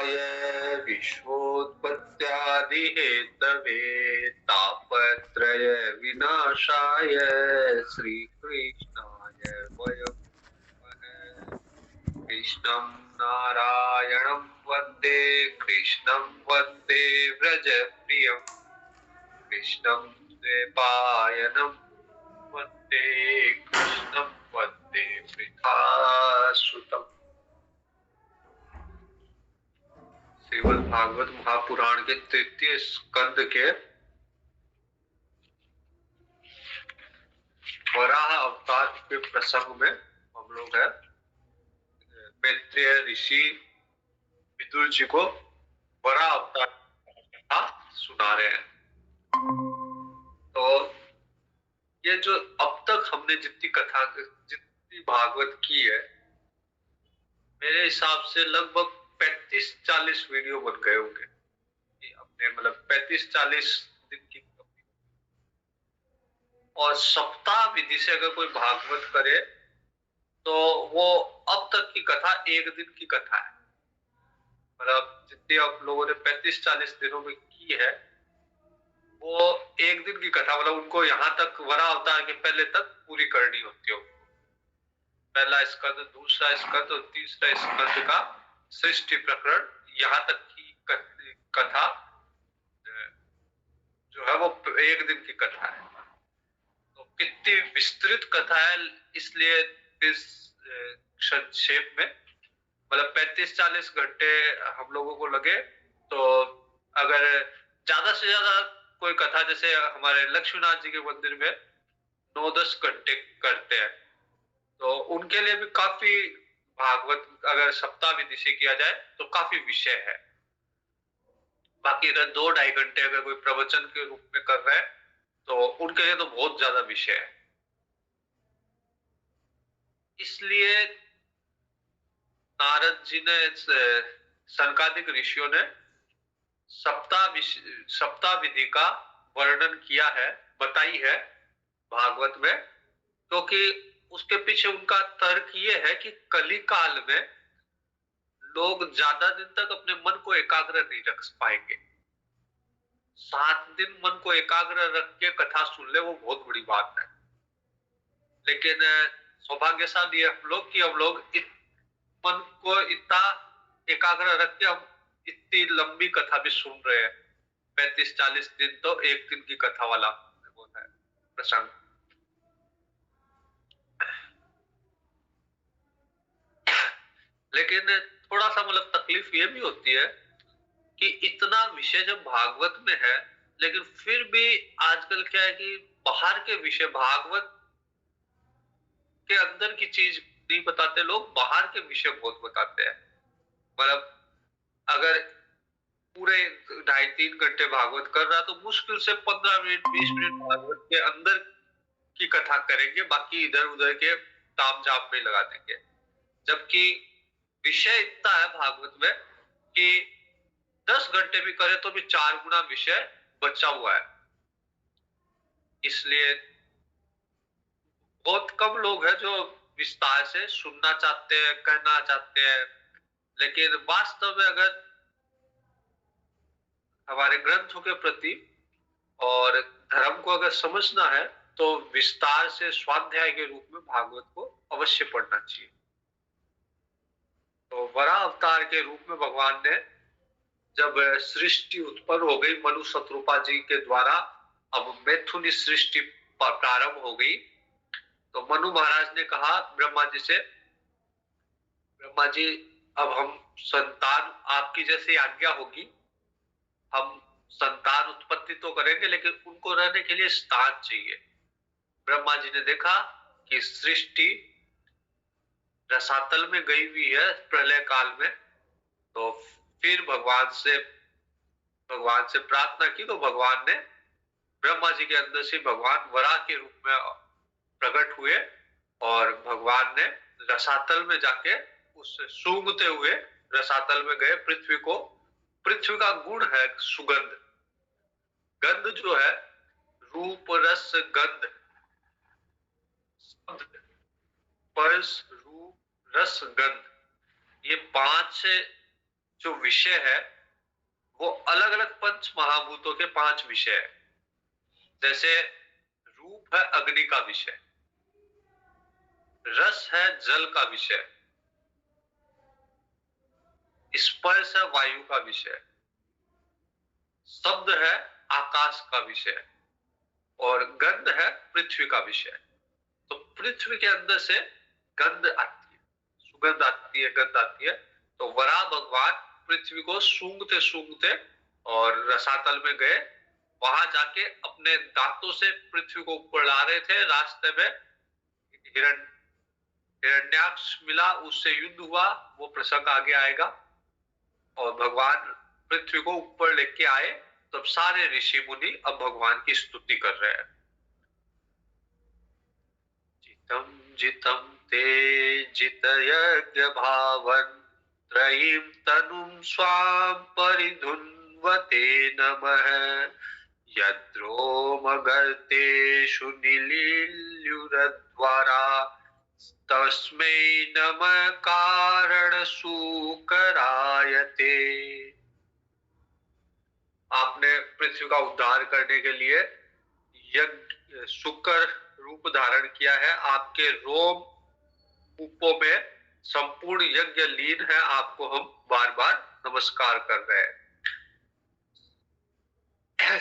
कृष्णाय विश्वोत्पत्त्यादिहेतवे तापत्रय विनाशाय श्रीकृष्णाय वयं नमः। कृष्णं नारायणं वन्दे कृष्णं वन्दे व्रजप्रियं कृष्णं द्वैपायनं वन्दे कृष्णं वन्दे वृथासुतम्। श्रीमद् भागवत महापुराण के तृतीय स्कंद के वराह अवतार के प्रसंग में हम लोग है मैत्रेय ऋषि विदुर जी को वराह अवतार का सुना रहे हैं। तो ये जो अब तक हमने जितनी भागवत की है, मेरे हिसाब से लगभग 35-40 वीडियो बन गए होंगे। अपने मतलब 35-40 दिन की, और सप्ताह विधि से अगर कोई भागवत करे तो वो अब तक की कथा एक दिन की कथा है। मतलब जितनी आप लोगों ने 35-40 दिनों में की है वो एक दिन की कथा, मतलब उनको यहाँ तक वराह अवतार के पहले तक पूरी करनी होती है। पहला स्कंद, दूसरा स्कंद और तीसरा स्कंद का सृष्टि प्रकरण, यहाँ तक की कथा जो है वो एक दिन की कथा है। तो कितनी विस्तृत कथा है, इसलिए इस संक्षेप में मतलब 35-40 घंटे हम लोगों को लगे। तो अगर ज्यादा से ज्यादा कोई कथा, जैसे हमारे लक्ष्मीनाथ जी के मंदिर में 9-10 घंटे करते हैं, तो उनके लिए भी काफी भागवत अगर सप्ताह विधि से किया जाए तो काफी विषय है। बाकी अगर 2-2.5 घंटे अगर कोई प्रवचन के रूप में कर रहे हैं तो उनके लिए तो बहुत ज्यादा विषय है। इसलिए नारद जी ने, सनकादिक ऋषियों ने सप्ताह विधि का वर्णन किया है, बताई है भागवत में, क्योंकि उसके पीछे उनका तर्क ये है कि कली काल में लोग ज्यादा दिन तक अपने मन को एकाग्र नहीं रख पाएंगे। 7 दिन मन को एकाग्र रख के कथा सुन ले वो बहुत बड़ी बात है। लेकिन सौभाग्यशाली है हम लोग कि हम लोग मन को इतना एकाग्र रख के हम इतनी लंबी कथा भी सुन रहे हैं। 35-40 दिन तो एक दिन की कथा वाला वो है प्रसंग। लेकिन थोड़ा सा मतलब तकलीफ ये भी होती है कि इतना विषय जब भागवत में है, लेकिन फिर भी आजकल क्या है कि बाहर के विषय भागवत के अंदर की चीज नहीं बताते लोग, बाहर के विषय बहुत बताते हैं। मतलब अगर पूरे 2.5-3 घंटे भागवत कर रहा तो मुश्किल से 15 मिनट 20 मिनट भागवत के अंदर की कथा करेंगे, बाकी इधर उधर के ताम झाम में लगा देंगे। जबकि विषय इतना है भागवत में कि 10 घंटे भी करे तो भी 4 गुना विषय बचा हुआ है। इसलिए बहुत कम लोग हैं जो विस्तार से सुनना चाहते हैं, कहना चाहते हैं। लेकिन वास्तव में अगर हमारे ग्रंथों के प्रति और धर्म को अगर समझना है तो विस्तार से स्वाध्याय के रूप में भागवत को अवश्य पढ़ना चाहिए। तो वराह अवतार के रूप में भगवान ने जब सृष्टि उत्पन्न हो गई मनु शत्रुपा जी के द्वारा, अब मैथुनी सृष्टि प्रारंभ हो गई, तो मनु महाराज ने कहा ब्रह्मा जी से, ब्रह्मा जी अब हम संतान, आपकी जैसी आज्ञा होगी, हम संतान उत्पत्ति तो करेंगे लेकिन उनको रहने के लिए स्थान चाहिए। ब्रह्मा जी ने देखा कि सृष्टि रसातल में गई हुई है प्रलय काल में, तो फिर भगवान से प्रार्थना की, तो भगवान ने ब्रह्मा जी के अंदर से भगवान वराह के रूप में प्रकट हुए और भगवान ने रसातल में जाके उससे सूंघते हुए रसातल में गए। पृथ्वी का गुण है सुगंध, गंध जो है रूप रस गंध, स्पर्श रूप रस गंध, ये 5 जो विषय है वो अलग अलग पंच महाभूतों के 5 विषय है। जैसे रूप है अग्नि का विषय, रस है जल का विषय, स्पर्श है वायु का विषय, शब्द है आकाश का विषय और गंध है पृथ्वी का विषय। तो पृथ्वी के अंदर से गंध आती है, सुगंध आती है, गंध आती है। तो वराह भगवान पृथ्वी को सूंघते सूंघते और रसातल में गए, वहां जाके अपने दांतों से पृथ्वी को ऊपर ला रहे थे। रास्ते में हिरण्याक्ष मिला, उससे युद्ध हुआ, वो प्रसंग आगे आएगा। और भगवान पृथ्वी को ऊपर लेके आए, तब सारे ऋषि मुनि अब भगवान की स्तुति कर रहे हैं। जितम जितम ते जित यज्ञ भावन त्रयीं तनुं स्वाम परिधुन्वते नमः यद्रोमगर्तेषु निलील्युरद्वारा तस्मै नमः कारणसूकरायते। आपने पृथ्वी का उद्धार करने के लिए यज्ञ शुक्र रूप धारण किया है। आपके रोम कूपों में संपूर्ण यज्ञ लीन है, आपको हम बार बार नमस्कार कर रहे हैं।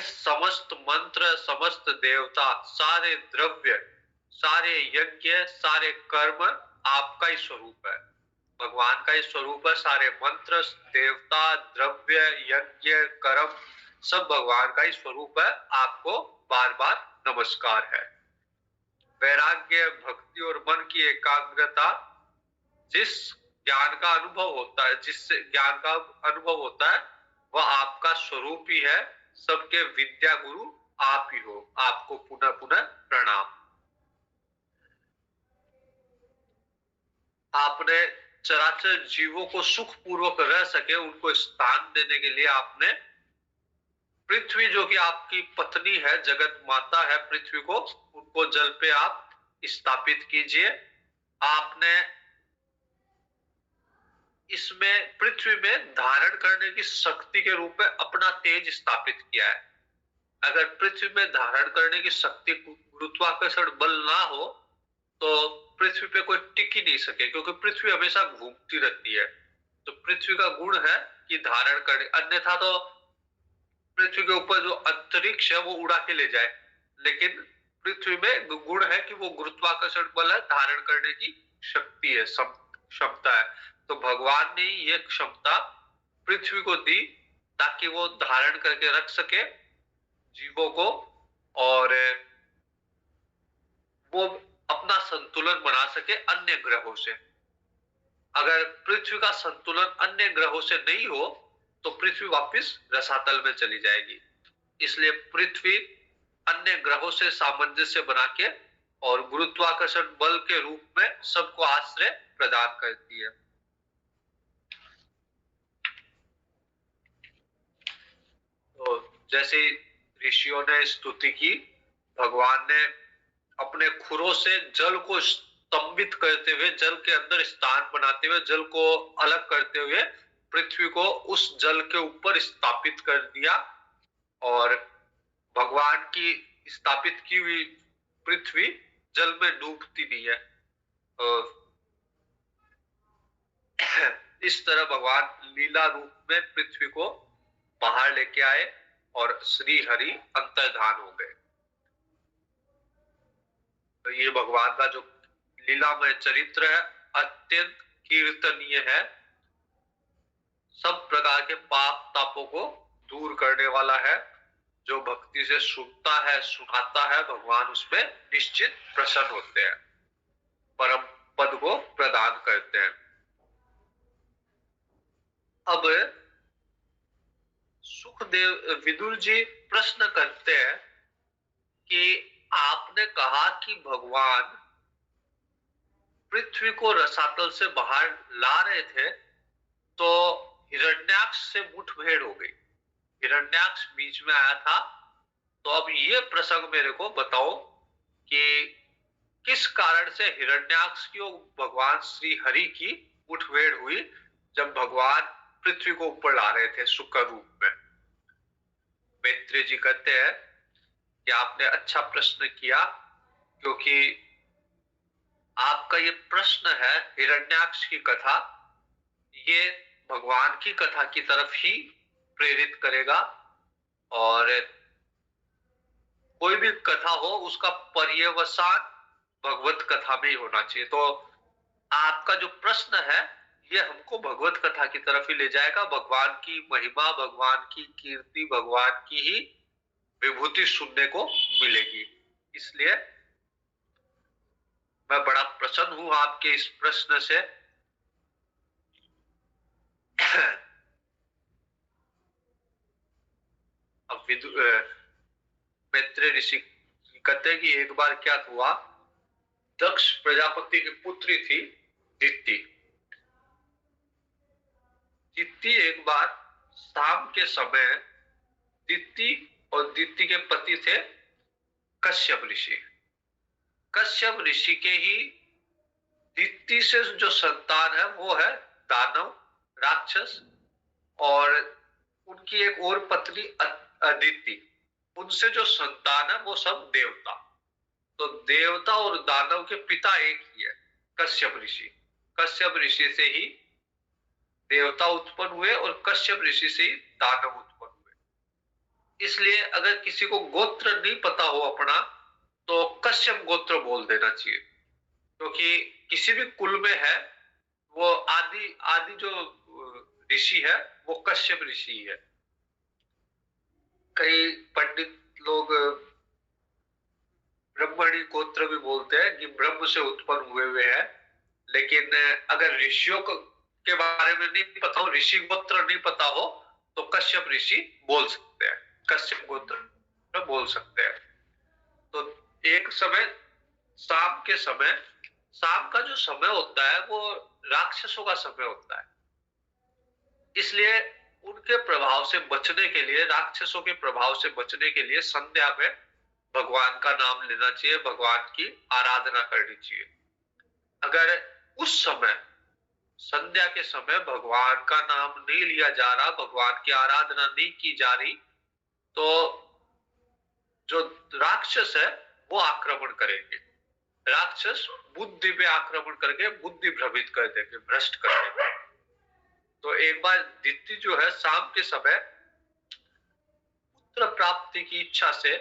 समस्त मंत्र, समस्त देवता, सारे द्रव्य, सारे यज्ञ, सारे कर्म आपका ही स्वरूप है, भगवान का ही स्वरूप है। सारे मंत्र, देवता, द्रव्य, यज्ञ, कर्म सब भगवान का ही स्वरूप है। आपको बार बार नमस्कार है। वैराग्य, भक्ति और मन की एकाग्रता, जिस ज्ञान का अनुभव होता है, जिससे ज्ञान का अनुभव होता है, वह आपका स्वरूप ही है। सबके विद्या गुरु आप ही हो। आपको पुनः पुनः प्रणाम। आपने चराचर जीवों को सुख पूर्वक रह सके, उनको स्थान देने के लिए आपने पृथ्वी, जो कि आपकी पत्नी है, जगत माता है पृथ्वी को, उनको जल पे आप स्थापित कीजिए। आपने इसमें पृथ्वी में धारण करने की शक्ति के रूप में अपना तेज स्थापित किया है। अगर पृथ्वी में धारण करने की शक्ति, गुरुत्वाकर्षण बल ना हो तो पृथ्वी पे कोई टिक ही नहीं सके, क्योंकि पृथ्वी हमेशा घूमती रहती है। तो पृथ्वी का गुण है कि धारण करने, अन्यथा तो पृथ्वी के ऊपर जो अंतरिक्ष है वो उड़ा के ले जाए, लेकिन पृथ्वी में गुण है कि वो गुरुत्वाकर्षण बल है, धारण करने की शक्ति है, क्षमता है। तो भगवान ने ये क्षमता पृथ्वी को दी ताकि वो धारण करके रख सके जीवों को, और वो अपना संतुलन बना सके अन्य ग्रहों से। अगर पृथ्वी का संतुलन अन्य ग्रहों से नहीं हो तो पृथ्वी वापस रसातल में चली जाएगी। इसलिए पृथ्वी अन्य ग्रहों से सामंजस्य बना के और गुरुत्वाकर्षण बल के रूप में सबको आश्रय प्रदान करती है। तो जैसे ऋषियों ने स्तुति की, भगवान ने अपने खुरों से जल को स्तंभित करते हुए, जल के अंदर स्थान बनाते हुए, जल को अलग करते हुए पृथ्वी को उस जल के ऊपर स्थापित कर दिया। और भगवान की स्थापित की हुई पृथ्वी जल में डूबती नहीं है। इस तरह भगवान लीला रूप में पृथ्वी को बाहर लेके आए और श्री हरि अंतर्धान हो गए। तो ये भगवान का जो लीलामय चरित्र है अत्यंत कीर्तनीय है। सब प्रकार के पाप तापों को दूर करने वाला है। जो भक्ति से सुनता है, सुनाता है, भगवान उसमें निश्चित प्रसन्न होते हैं, परम पद को प्रदान करते हैं। अब सुखदेव विदुर जी प्रश्न करते हैं कि आपने कहा कि भगवान पृथ्वी को रसातल से बाहर ला रहे थे, तो हिरण्याक्ष से मुठभेड़ हो गई, हिरण्याक्ष बीच में आया था। तो अब ये प्रसंग मेरे को बताओ कि किस कारण से हिरण्याक्ष की और भगवान श्री हरि की मुठभेड़ हुई। जब भगवान पृथ्वी को ऊपर ला रहे थे सुख रूप में। मैत्रेय जी कहते हैं कि आपने अच्छा प्रश्न किया, क्योंकि आपका ये प्रश्न है हिरण्याक्ष की कथा, ये भगवान की कथा की तरफ ही प्रेरित करेगा। और कोई भी कथा हो उसका पर्यवसान भगवत कथा में ही होना चाहिए। तो आपका जो प्रश्न है ये हमको भगवत कथा की तरफ ही ले जाएगा। भगवान की महिमा, भगवान की कीर्ति, भगवान की ही विभूति सुनने को मिलेगी। इसलिए मैं बड़ा प्रसन्न हूं आपके इस प्रश्न से। अब मैत्रेय ऋषि कहते हैं कि एक बार क्या हुआ, दक्ष प्रजापति की पुत्री थी दिति। दिति एक बार शाम के समय, दिति और दिति के पति थे कश्यप ऋषि। कश्यप ऋषि के ही दिति से जो संतान है वो है दानव, राक्षस, और उनकी एक और पत्नी अदिति। उनसे जो संतान है वो सब देवता। तो देवता और दानव के पिता एक ही है, कश्यप ऋषि। कश्यप ऋषि से ही देवता उत्पन्न हुए और कश्यप ऋषि से ही दानव उत्पन्न हुए। इसलिए अगर किसी को गोत्र नहीं पता हो अपना, तो कश्यप गोत्र बोल देना चाहिए, क्योंकि किसी भी कुल में है वो आदि आदि जो ऋषि है वो कश्यप ऋषि है। कई पंडित लोग ब्रह्मणी गोत्र भी बोलते हैं कि ब्रह्म से उत्पन्न हुए हैं, लेकिन अगर ऋषियों के बारे में नहीं पता हो, ऋषि गोत्र नहीं पता हो, तो कश्यप ऋषि बोल सकते हैं, कश्यप गोत्र बोल सकते हैं। तो एक समय, शाम के समय, शाम का जो समय होता है वो राक्षसों का समय होता है। इसलिए उनके प्रभाव से बचने के लिए, राक्षसों के प्रभाव से बचने के लिए संध्या में भगवान का नाम लेना चाहिए, भगवान की आराधना करनी चाहिए। अगर उस समय, संध्या के समय भगवान का नाम नहीं लिया जा रहा, भगवान की आराधना नहीं की जा रही, तो जो राक्षस है वो आक्रमण करेंगे। राक्षस बुद्धि पे आक्रमण करके बुद्धि भ्रमित कर देंगे, भ्रष्ट कर देंगे। तो एक बार दिति जो है शाम के समय पुत्र प्राप्ति की इच्छा से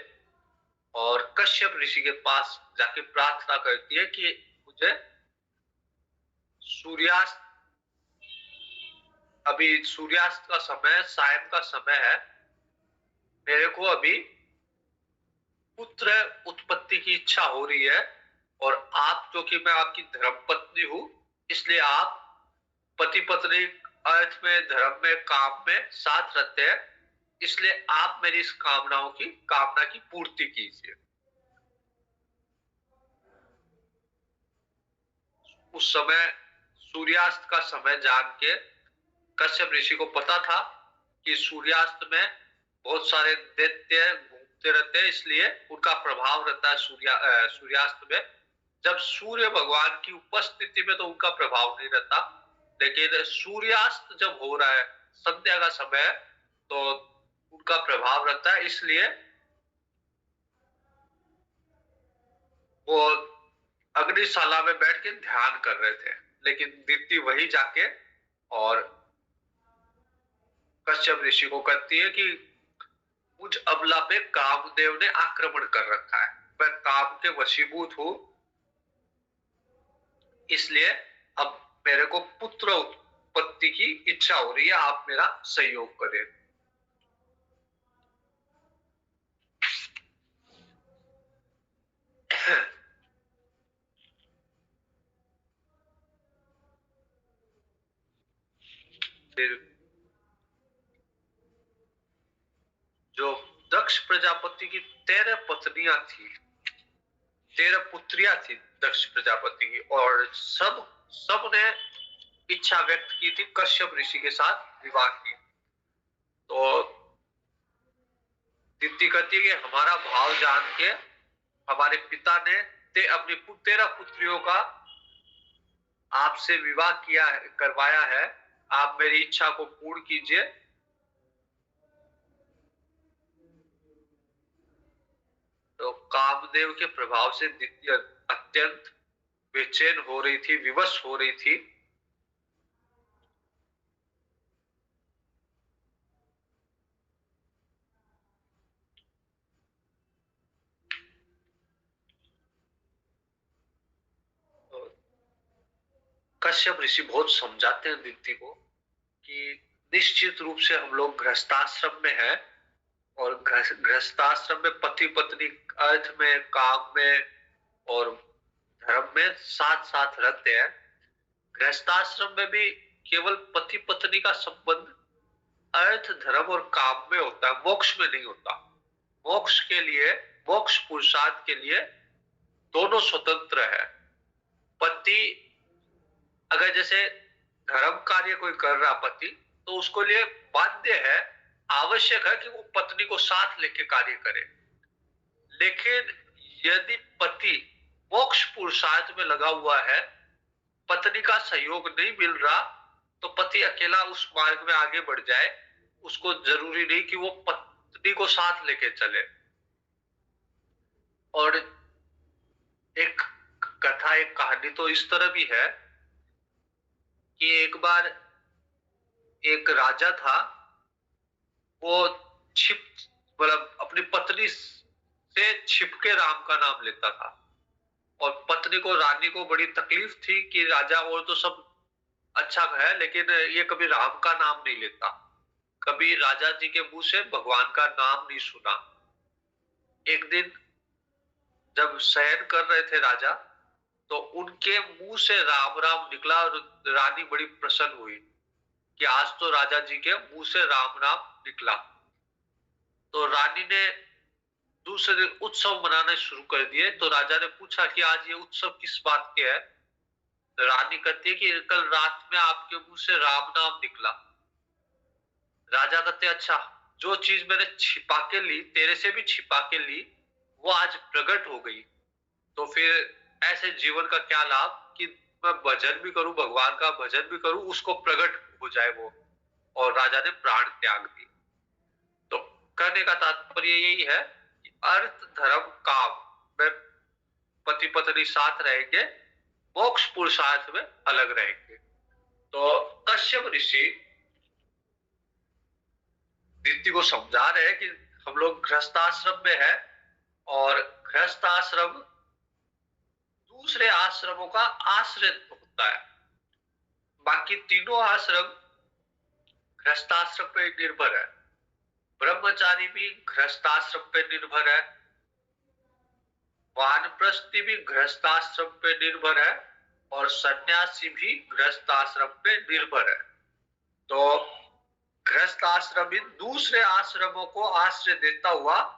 और कश्यप ऋषि के पास जाके प्रार्थना करती है कि मुझे सूर्यास्त, अभी सूर्यास्त का समय, सायं का समय है, मेरे को अभी पुत्र उत्पत्ति की इच्छा हो रही है, और आप, क्योंकि मैं आपकी धर्मपत्नी हूं, इसलिए आप पति पत्नी अर्थ में, धर्म में, काम में साथ रहते हैं, इसलिए आप मेरी इस कामना की पूर्ति कीजिए। उस समय सूर्यास्त का समय जान के कश्यप ऋषि को पता था कि सूर्यास्त में बहुत सारे दैत्य घूमते रहते हैं, इसलिए उनका प्रभाव रहता है सूर्यास्त में। जब सूर्य भगवान की उपस्थिति में तो उनका प्रभाव नहीं रहता, लेकिन सूर्यास्त जब हो रहा है, संध्या का समय, तो उनका प्रभाव रहता है। इसलिए वो अग्निशाला में बैठ के ध्यान कर रहे थे, लेकिन दीप्ति वही जाके और कश्यप ऋषि को कहती है कि मुझ अबला पे कामदेव ने आक्रमण कर रखा है, मैं काम के वशीभूत हूं, इसलिए अब मेरे को पुत्र उत्पत्ति की इच्छा हो रही है, आप मेरा सहयोग करें। फिर जो दक्ष प्रजापति की 13 पत्नियां थी, 13 पुत्रियां थी दक्ष प्रजापति की, और सब ने इच्छा व्यक्त की थी कश्यप ऋषि के साथ विवाह की। तो दीप्ति कहती है कि हमारा भाव जान के हमारे पिता ने अपनी 13 पुत्रियों का आपसे विवाह किया है, करवाया है। आप मेरी इच्छा को पूर्ण कीजिए। तो कामदेव के प्रभाव से दिति अत्यंत बेचैन हो रही थी, विवश हो रही थी। तो कश्यप ऋषि बहुत समझाते हैं दिति को कि निश्चित रूप से हम लोग गृहस्थाश्रम में हैं, और गृहस्थाश्रम में पति पत्नी अर्थ में, काम में और धर्म में साथ साथ रहते हैं। गृहस्थाश्रम में भी केवल पति पत्नी का संबंध अर्थ, धर्म और काम में होता है, मोक्ष में नहीं होता। मोक्ष के लिए, मोक्ष पुरुषार्थ के लिए दोनों स्वतंत्र है। पति अगर जैसे धर्म कार्य कोई कर रहा पति, तो उसको लिए बाध्य है, आवश्यक है कि वो पत्नी को साथ लेके कार्य करे। लेकिन यदि पति मोक्ष पुरुषार्थ में लगा हुआ है, पत्नी का सहयोग नहीं मिल रहा, तो पति अकेला उस मार्ग में आगे बढ़ जाए। उसको जरूरी नहीं कि वो पत्नी को साथ लेके चले। और एक कथा, एक कहानी तो इस तरह भी है कि एक बार एक राजा था, वो छिप मतलब अपनी पत्नी से छिपके राम का नाम लेता था। और पत्नी को, रानी को बड़ी तकलीफ थी कि राजा और तो सब अच्छा है, लेकिन ये कभी राम का नाम नहीं लेता, कभी राजा जी के मुंह से भगवान का नाम नहीं सुना। एक दिन जब शयन कर रहे थे राजा, तो उनके मुंह से राम राम निकला, और रानी बड़ी प्रसन्न हुई कि आज तो राजा जी के मुंह से राम नाम निकला। तो रानी ने दूसरे दिन उत्सव मनाने शुरू कर दिए। तो राजा ने पूछा कि आज ये उत्सव किस बात के है। तो रानी कहती है कि कल रात में आपके मुंह से राम नाम निकला। राजा कहते, अच्छा, जो चीज मैंने छिपा के ली, तेरे से भी छिपा के ली, वो आज प्रकट हो गई। तो फिर ऐसे जीवन का क्या लाभ कि मैं भजन भी करूं, भगवान का भजन भी करूं, उसको प्रकट हो जाए वो। और राजा ने प्राण त्याग दी। तो कहने का तात्पर्य यही है कि अर्थ, धर्म, काम में पति पत्नी साथ रहेंगे, मोक्ष पुरुषार्थ में अलग रहेंगे। तो कश्यप ऋषि दिति को समझा रहे हैं कि हम लोग गृहस्थाश्रम में है, और गृहस्थाश्रम दूसरे आश्रमों का आश्रय होता है। बाकी तीनों आश्रम गृहस्थाश्रम पे निर्भर है। ब्रह्मचारी भी गृहस्थाश्रम पे निर्भर है, वानप्रस्थी भी गृहस्थाश्रम पे निर्भर है, और सन्यासी भी गृहस्थाश्रम पे निर्भर है। तो गृहस्थाश्रमी दूसरे आश्रमों को आश्रय देता हुआ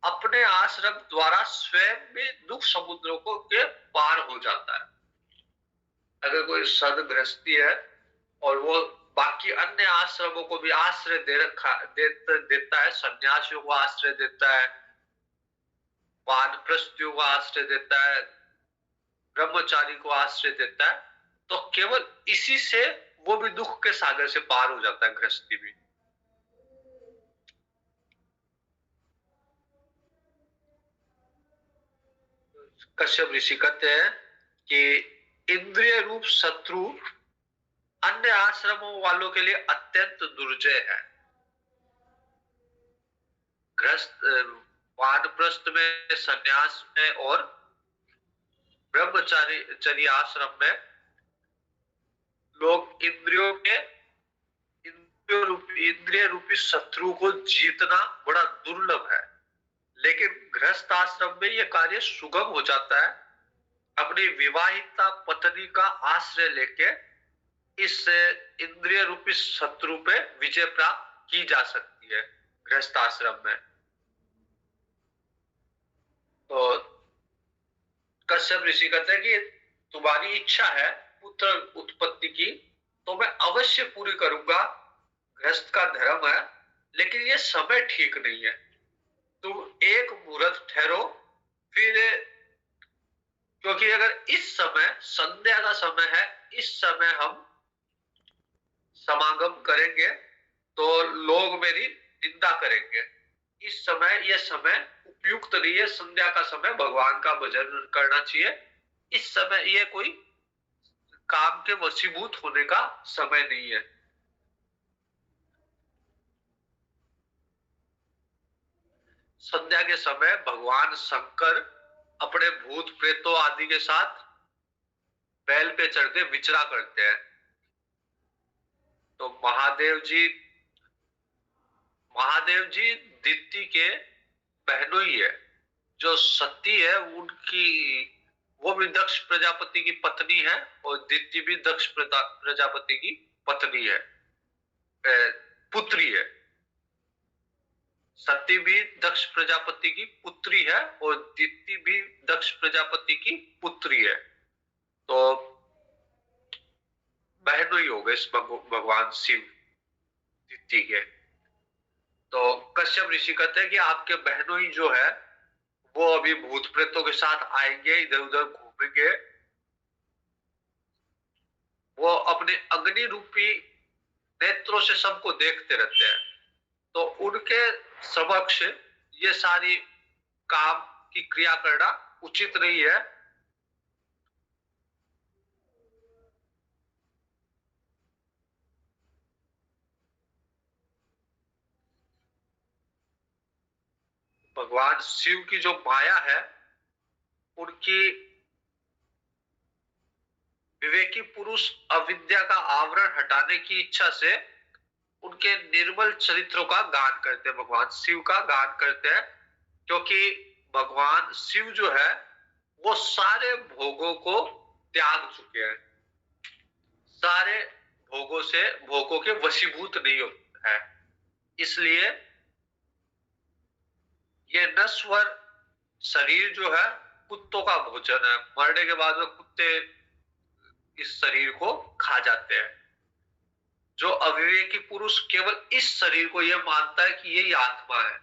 अपने आश्रम द्वारा स्वयं में दुख समुद्रों को के पार हो जाता है। अगर कोई सदगृहस्थी है और वो बाकी अन्य आश्रमों को भी आश्रय देता है, सन्यासियों को आश्रय देता है, वानप्रस्थियों को आश्रय देता है, ब्रह्मचारी को आश्रय देता है, तो केवल इसी से वो भी दुख के सागर से पार हो जाता है, गृहस्थी भी। कश्यप ऋषि कहते हैं कि इंद्रिय रूप शत्रु अन्य आश्रमों वालों के लिए अत्यंत दुर्जय है। गृहस्थ, वानप्रस्थ में, सन्यास में और ब्रह्मचारी आश्रम में लोग इंद्रिय रूपी शत्रु को जीतना बड़ा दुर्लभ है। लेकिन गृहस्थ आश्रम में यह कार्य सुगम हो जाता है। अपनी विवाहिता पत्नी का आश्रय लेके इस इंद्रिय रूपी शत्रु पे विजय प्राप्त की जा सकती है गृहस्थ आश्रम में। तो कश्यप ऋषि कहते हैं कि तुम्हारी इच्छा है पुत्र उत्पत्ति की, तो मैं अवश्य पूरी करूंगा, गृहस्थ का धर्म है, लेकिन ये समय ठीक नहीं है। तुम एक मुहूर्त ठहरो, फिर, क्योंकि अगर इस समय संध्या का समय है, इस समय हम समागम करेंगे तो लोग मेरी निंदा करेंगे। इस समय, यह समय उपयुक्त नहीं है। संध्या का समय भगवान का भजन करना चाहिए। इस समय यह कोई काम के वशीभूत होने का समय नहीं है। संध्या के समय भगवान शंकर अपने भूत प्रेतों आदि के साथ बैल पे चढ़ के विचरा करते हैं। तो महादेव जी दिति के बहनोई है। जो सती है उनकी, वो भी दक्ष प्रजापति की पत्नी है, और दिति भी दक्ष प्रजापति की पत्नी है, पुत्री है। सती भी दक्ष प्रजापति की पुत्री है और दिति भी दक्ष प्रजापति की पुत्री है। तो बहनोई हो गए इस भगवान शिव दिति के। तो कश्यप ऋषि कहते हैं कि आपके बहनोई जो है वो अभी भूत प्रेतों के साथ आएंगे, इधर उधर घूमेंगे। वो अपने अग्नि रूपी नेत्रों से सबको देखते रहते हैं। तो उनके समक्ष ये सारी काम की क्रिया करना उचित नहीं है। भगवान शिव की जो माया है, उनकी विवेकी पुरुष अविद्या का आवरण हटाने की इच्छा से उनके निर्मल चरित्रों का गान करते हैं, भगवान शिव का गान करते हैं। क्योंकि भगवान शिव जो है वो सारे भोगों को त्याग चुके हैं, सारे भोगों के वशीभूत नहीं होते हैं। इसलिए ये नश्वर शरीर जो है कुत्तों का भोजन है। मरने के बाद में कुत्ते इस शरीर को खा जाते हैं। जो अविवेकी पुरुष केवल इस शरीर को यह मानता है कि यही आत्मा है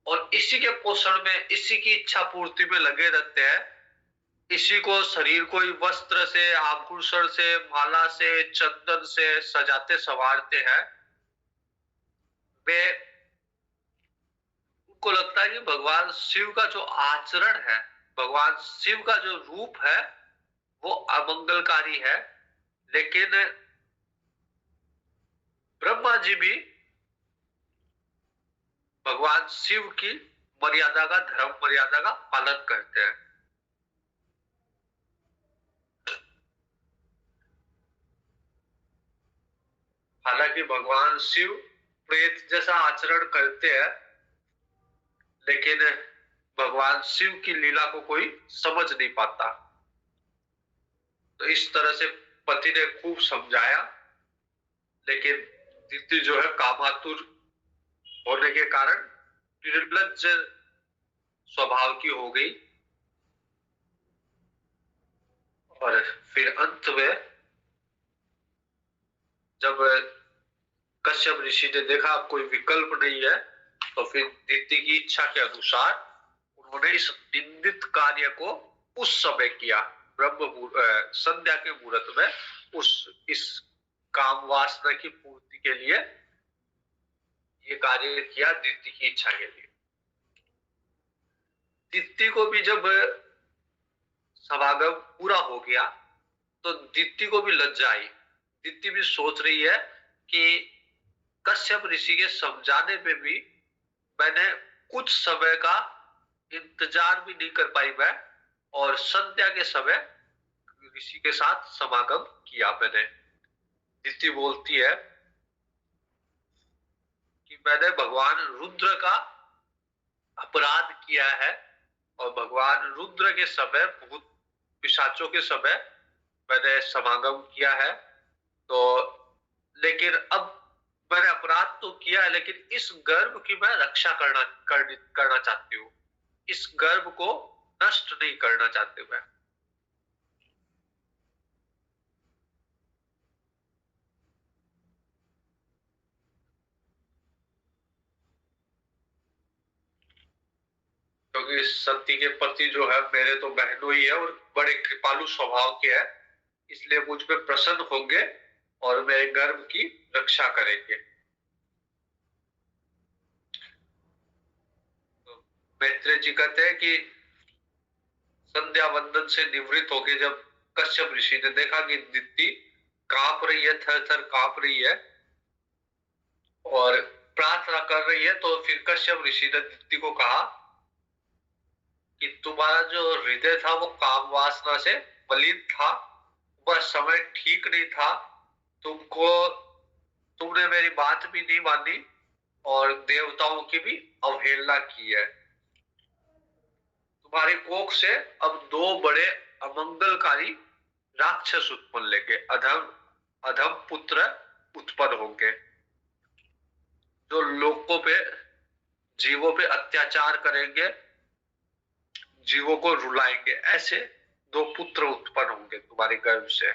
और इसी के पोषण में, इसी की इच्छा पूर्ति में लगे रहते हैं, इसी को, शरीर को ही वस्त्र से, आभूषण से, माला से, चंदन से सजाते संवारते हैं। वे, उनको लगता है कि भगवान शिव का जो आचरण है, भगवान शिव का जो रूप है वो अमंगलकारी है। लेकिन ब्रह्मा जी भी भगवान शिव की मर्यादा का, धर्म मर्यादा का पालन करते हैं। हालांकि भगवान शिव प्रेत जैसा आचरण करते हैं, लेकिन भगवान शिव की लीला को कोई समझ नहीं पाता। तो इस तरह से पति ने खूब समझाया, लेकिन दिति जो है कामातुर होने के कारण निर्लज्ज स्वभाव की हो गई। और फिर अंत में जब कश्यप ऋषि ने देखा अब कोई विकल्प नहीं है, तो फिर दिति की इच्छा के अनुसार उन्होंने इस निंदित कार्य को उस समय किया, संध्या के मुहूर्त में, इस काम वासना की पूर्ति के लिए ये कार्य किया, दिति की इच्छा के लिए। दिति को भी जब समागम पूरा हो गया तो दिति को भी लज्जा आई। दिति भी सोच रही है कि कश्यप ऋषि के समझाने पे भी मैंने कुछ समय का इंतजार भी नहीं कर पाई मैं, और संध्या के समय ऋषि के साथ समागम किया मैंने। दिति बोलती है कि मैंने भगवान रुद्र का अपराध किया है, और भगवान रुद्र के समय, भूत पिशाचों के समय मैंने समागम किया है। तो लेकिन अब मैंने अपराध तो किया है, लेकिन इस गर्भ की मैं रक्षा करना चाहती हूँ। इस गर्भ को नष्ट नहीं करना चाहती मैं। क्योंकि सती के पति जो है मेरे तो बहनों ही है और बड़े कृपालु स्वभाव के हैं, इसलिए मुझ पे प्रसन्न होंगे और मेरे गर्भ की रक्षा करेंगे। तो मैत्रेय जी कहते हैं कि संध्या वंदन से निवृत्त होके जब कश्यप ऋषि ने देखा कि दित्ति कांप रही है, थर थर कांप रही है और प्रार्थना कर रही है, तो फिर कश्यप ऋषि ने दित्ति को कहा कि तुम्हारा जो हृदय था वो काम वासना से मलिन था, वह समय ठीक नहीं था, तुमको तुमने मेरी बात भी नहीं मानी और देवताओं की भी अवहेलना की है। तुम्हारी कोख से अब दो बड़े अमंगलकारी राक्षस उत्पन्न लेंगे, अधम अधम पुत्र उत्पन्न होंगे, जो लोगों पे जीवों पे अत्याचार करेंगे, जीवों को रुलाएंगे। ऐसे दो पुत्र उत्पन्न होंगे तुम्हारे गर्भ से।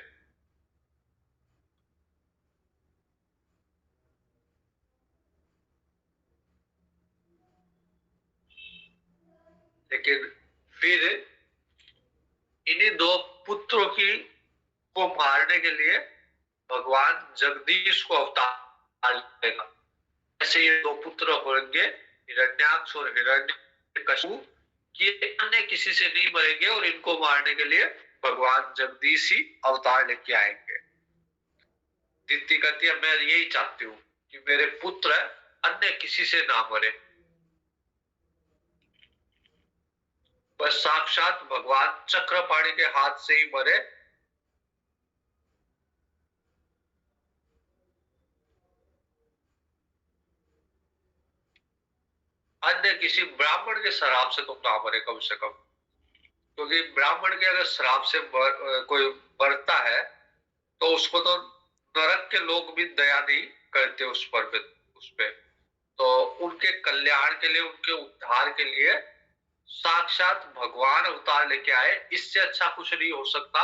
लेकिन फिर इन्हीं दो पुत्रों की को मारने के लिए भगवान जगदीश को अवतार लेगा। ऐसे ये दो पुत्र होंगे, हिरण्याक्ष और हिरण्यकशिपु, ये अन्य किसी से नहीं मरेंगे और इनको मारने के लिए भगवान जगदीश ही अवतार लेके आएंगे। दित्ति कहती है मैं यही चाहती हूँ कि मेरे पुत्र अन्य किसी से ना मरे, बस साक्षात भगवान चक्रपाणि के हाथ से ही मरे। अन्य किसी ब्राह्मण के श्राप से तुम ना मरे कम से कम, क्योंकि ब्राह्मण के अगर श्राप से कोई मरता है तो उसको तो नरक के लोग भी दया नहीं करते उस पे। तो उनके कल्याण के लिए, उनके उद्धार के लिए साक्षात भगवान अवतार लेके आए, इससे अच्छा कुछ नहीं हो सकता।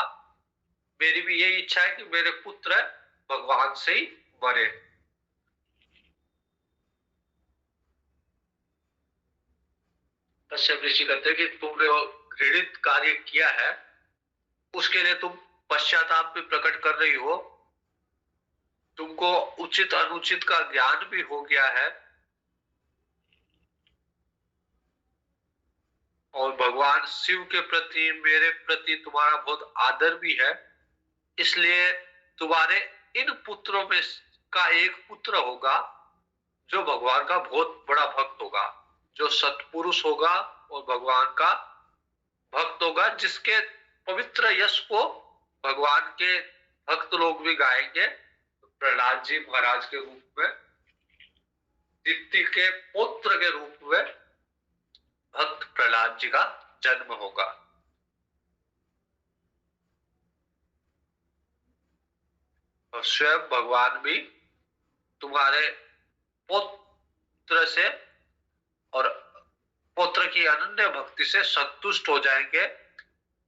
मेरी भी यही इच्छा है कि मेरे पुत्र भगवान से ही मरे। कश्यप ऋषि कहते हैं कि तुमने वो घृणित कार्य किया है, उसके लिए तुम पश्चाताप भी प्रकट कर रही हो, तुमको उचित अनुचित का ज्ञान भी हो गया है और भगवान शिव के प्रति, मेरे प्रति तुम्हारा बहुत आदर भी है, इसलिए तुम्हारे इन पुत्रों में का एक पुत्र होगा जो भगवान का बहुत बड़ा भक्त होगा, जो सत्पुरुष होगा और भगवान का भक्त होगा, जिसके पवित्र यश को भगवान के भक्त लोग भी गाएंगे। प्रहलाद जी महाराज के रूप में, दित्ति के पुत्र के रूप में भक्त प्रहलाद जी का जन्म होगा। और स्वयं भगवान भी तुम्हारे पुत्र से और पुत्र की अनन्य भक्ति से संतुष्ट हो जाएंगे।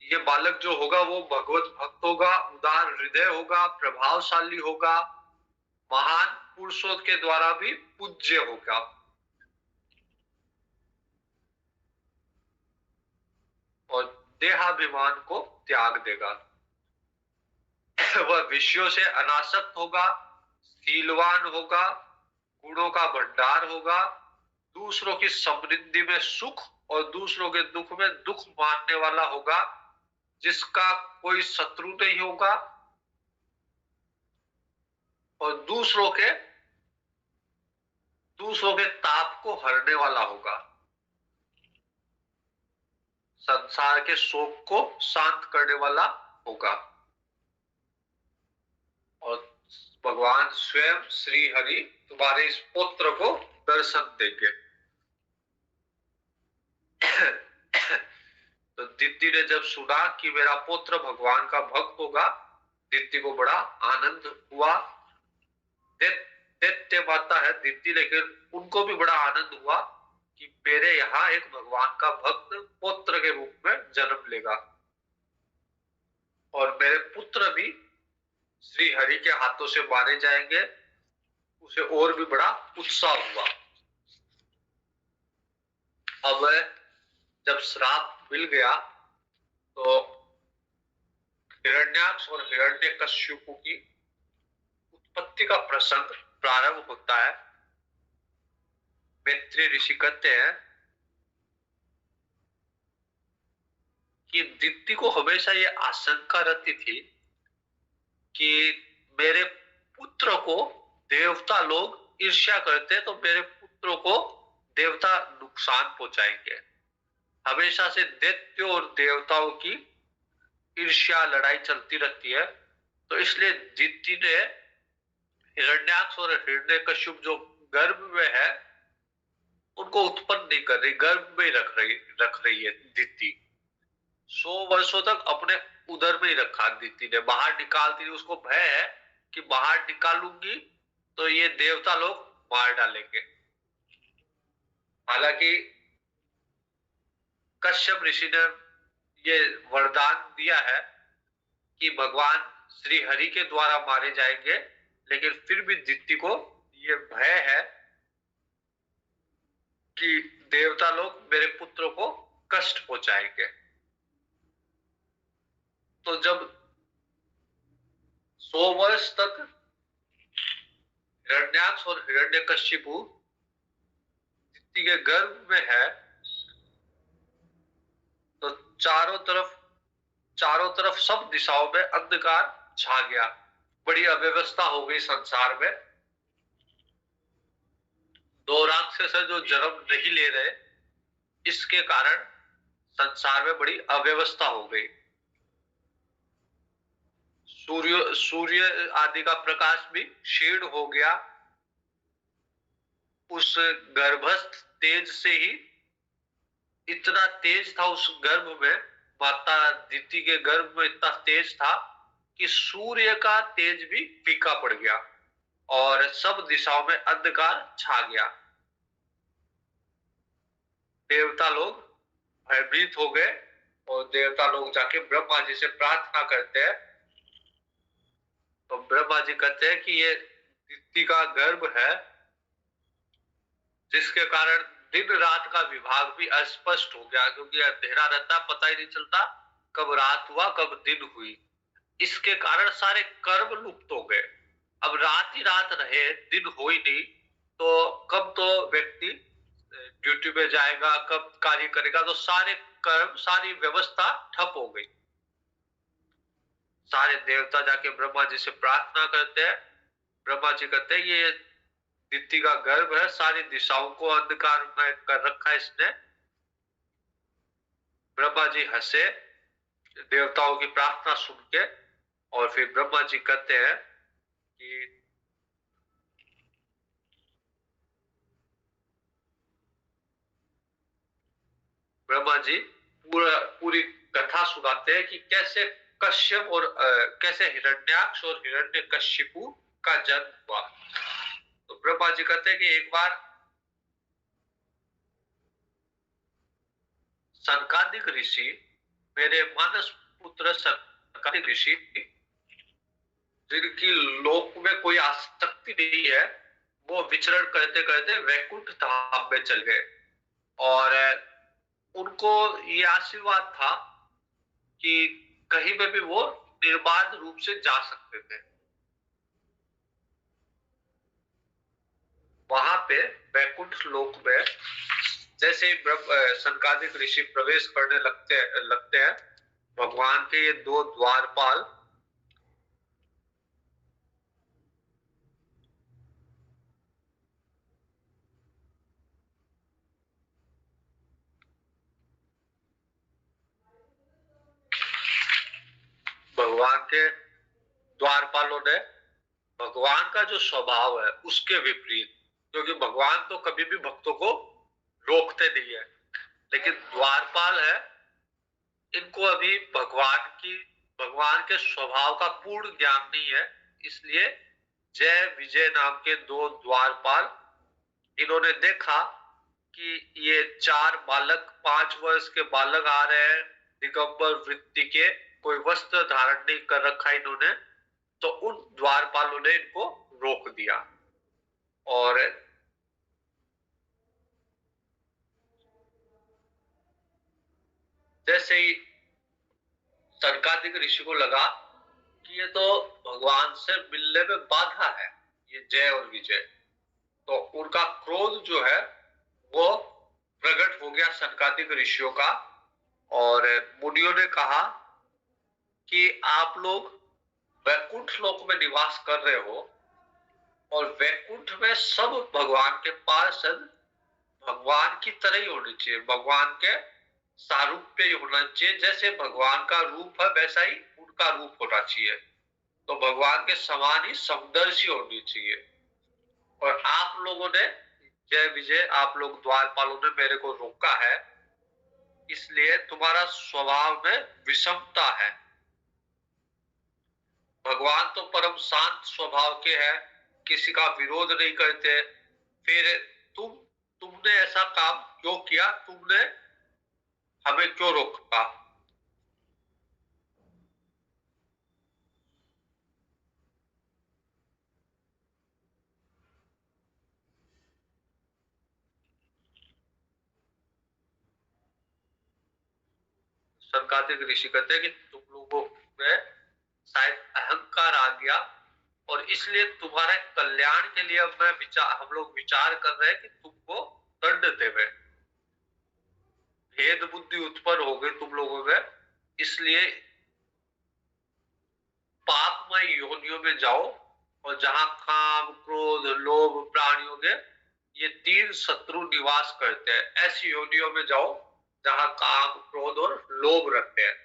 ये बालक जो होगा वो भगवत भक्त होगा, उदार हृदय होगा, प्रभावशाली होगा, महान पुरुषों के द्वारा भी पूज्य होगा और देहाभिमान को त्याग देगा। वह विषयों से अनासक्त होगा, शीलवान होगा, गुणों का भंडार होगा, दूसरों की समृद्धि में सुख और दूसरों के दुख में दुख मानने वाला होगा, जिसका कोई शत्रु नहीं होगा और दूसरों के ताप को हरने वाला होगा, संसार के शोक को शांत करने वाला होगा। और भगवान स्वयं श्री हरि तुम्हारे इस पुत्र को दर्शन देंगे। तो दित्ति ने जब सुना कि मेरा पुत्र भगवान का भक्त होगा, दित्ति को बड़ा आनंद हुआ। दैत्य माता है दित्ति, लेकिन उनको भी बड़ा आनंद हुआ कि मेरे यहाँ एक भगवान का भक्त पुत्र के रूप में जन्म लेगा और मेरे पुत्र भी श्री हरि के हाथों से मारे जाएंगे। उसे और भी बड़ा उत्साह हुआ। अब जब श्राप मिल गया तो हिरण्याक्ष और हिरण्यकशिपु की उत्पत्ति का प्रसंग प्रारंभ होता है। मैत्री ऋषि कहते हैं कि दिति को हमेशा ये आशंका रहती थी कि मेरे पुत्र को देवता लोग ईर्ष्या करते तो मेरे पुत्रों को देवता नुकसान पहुंचाएंगे। हमेशा से दैत्यों और देवताओं की ईर्ष्या लड़ाई चलती रहती है। तो इसलिए दिति ने हिरण्याक्ष और हिरण्यकश्यप जो गर्भ में है उनको उत्पन्न नहीं कर रही, गर्भ में ही रख रही है दिति। 100 वर्षों तक अपने उदर में ही रखा दिति ने, बाहर निकालती नहीं। उसको भय है कि बाहर निकालूंगी तो ये देवता लोग मार डालेंगे। हालांकि कश्यप ऋषि ने ये वरदान दिया है कि भगवान श्री हरि के द्वारा मारे जाएंगे, लेकिन फिर भी दिति को ये भय है कि देवता लोग मेरे पुत्र को कष्ट पहुंचाएंगे। तो जब 100 वर्ष तक हिरण्याक्ष और हिरण्यकशिपु दिति के गर्भ में है तो चारों तरफ सब दिशाओं में अंधकार छा गया। बड़ी अव्यवस्था हो गई संसार में। 2 राक्षस जो जन्म नहीं ले रहे, इसके कारण संसार में बड़ी अव्यवस्था हो गई। सूर्य आदि का प्रकाश भी क्षीण हो गया। उस गर्भस्थ तेज से ही इतना तेज था, उस गर्भ में माता दिति के गर्भ में इतना तेज था कि सूर्य का तेज भी फीका पड़ गया और सब दिशाओं में अंधकार छा गया। देवता लोग भयभीत हो गए और देवता लोग जाके ब्रह्मा जी से प्रार्थना करते हैं। तो ब्रह्मा जी कहते हैं कि ये दिति का गर्भ है जिसके कारण दिन रात का विभाग भी अस्पष्ट हो गया, क्योंकि अंधेरा रहता, पता ही नहीं चलता कब रात हुआ कब दिन हुई। इसके कारण सारे कर्म लुप्त हो गए। अब रात ही रात रहे, दिन हो ही नहीं, तो कब तो व्यक्ति ड्यूटी में जाएगा, कब कार्य करेगा, तो सारे कर्म सारी व्यवस्था ठप हो गई। सारे देवता जाके ब्रह्मा जी से प्रार्थना करते हैं। ब्रह्मा जी कहते हैं ये दिति का गर्भ है, सारी दिशाओं को अंधकार में कर रखा है इसने। ब्रह्मा जी हंसे देवताओं की प्रार्थना सुन के, और फिर ब्रह्मा जी कहते हैं कि ब्रह्मा जी पूरी कथा सुनाते हैं कि कैसे कश्यप और कैसे हिरण्याक्ष और हिरण्यकशिपु का जन्म हुआ। तो ब्रह्मा जी कहते हैं कि एक बार सनकादिक ऋषि, मेरे मानस पुत्र सनकादिक ऋषि, जिनकी लोक में कोई आसक्ति नहीं है, वो विचरण करते करते वैकुंठ धाम में चल गए और उनको ये आशीर्वाद था कि कहीं में भी वो निर्बाध रूप से जा सकते थे। वहां पे वैकुंठ लोक में जैसे ही सनकादिक ऋषि प्रवेश करने लगते हैं, भगवान के ये 2 द्वारपाल भगवान के द्वारपालों ने भगवान का जो स्वभाव है उसके विपरीत, क्योंकि भगवान तो कभी भी भक्तों को रोकते नहीं है, लेकिन द्वारपाल है, इनको अभी भगवान के स्वभाव का पूर्ण ज्ञान नहीं है। इसलिए जय विजय नाम के 2 द्वारपाल, इन्होंने देखा कि ये 4 बालक, 5 वर्ष के बालक आ रहे हैं दिगंबर वृत्ति के, कोई वस्त्र धारण नहीं कर रखा इन्होंने, तो उन द्वारपालों ने इनको रोक दिया। और जैसे ही सनकादिक ऋषि को लगा कि ये तो भगवान से मिलने में बाधा है, ये जय और विजय। तो उनका क्रोध जो है वो प्रकट हो गया सनकादिक ऋषियों का, और मुनियों ने कहा कि आप लोग वैकुंठ लोक में निवास कर रहे हो, और वैकुंठ में सब भगवान के पार्षद भगवान की तरह ही होनी चाहिए, भगवान के सारूप्य ही होना चाहिए। जैसे भगवान का रूप है वैसा ही उनका रूप होना चाहिए, तो भगवान के समान ही समदर्शी होनी चाहिए। और आप लोगों ने, जय विजय, आप लोग द्वारपालों ने मेरे को रोका है, इसलिए तुम्हारा स्वभाव में विषमता है। भगवान तो परम शांत स्वभाव के हैं, किसी का विरोध नहीं करते, फिर तुमने ऐसा काम क्यों किया, तुमने हमें क्यों रोका? सनकादिक ऋषि कहते हैं कि तुम लोगों में शायद अहंकार आ गया, और इसलिए तुम्हारे कल्याण के लिए अब हम लोग विचार कर रहे हैं कि तुमको दंड देवे। भेद बुद्धि उत्पन्न हो गई तुम लोगों में, इसलिए पापमय योनियों में जाओ, और जहां काम क्रोध लोभ प्राणियों के ये तीन शत्रु निवास करते हैं, ऐसी योनियों में जाओ जहां काम क्रोध और लोभ रहते हैं।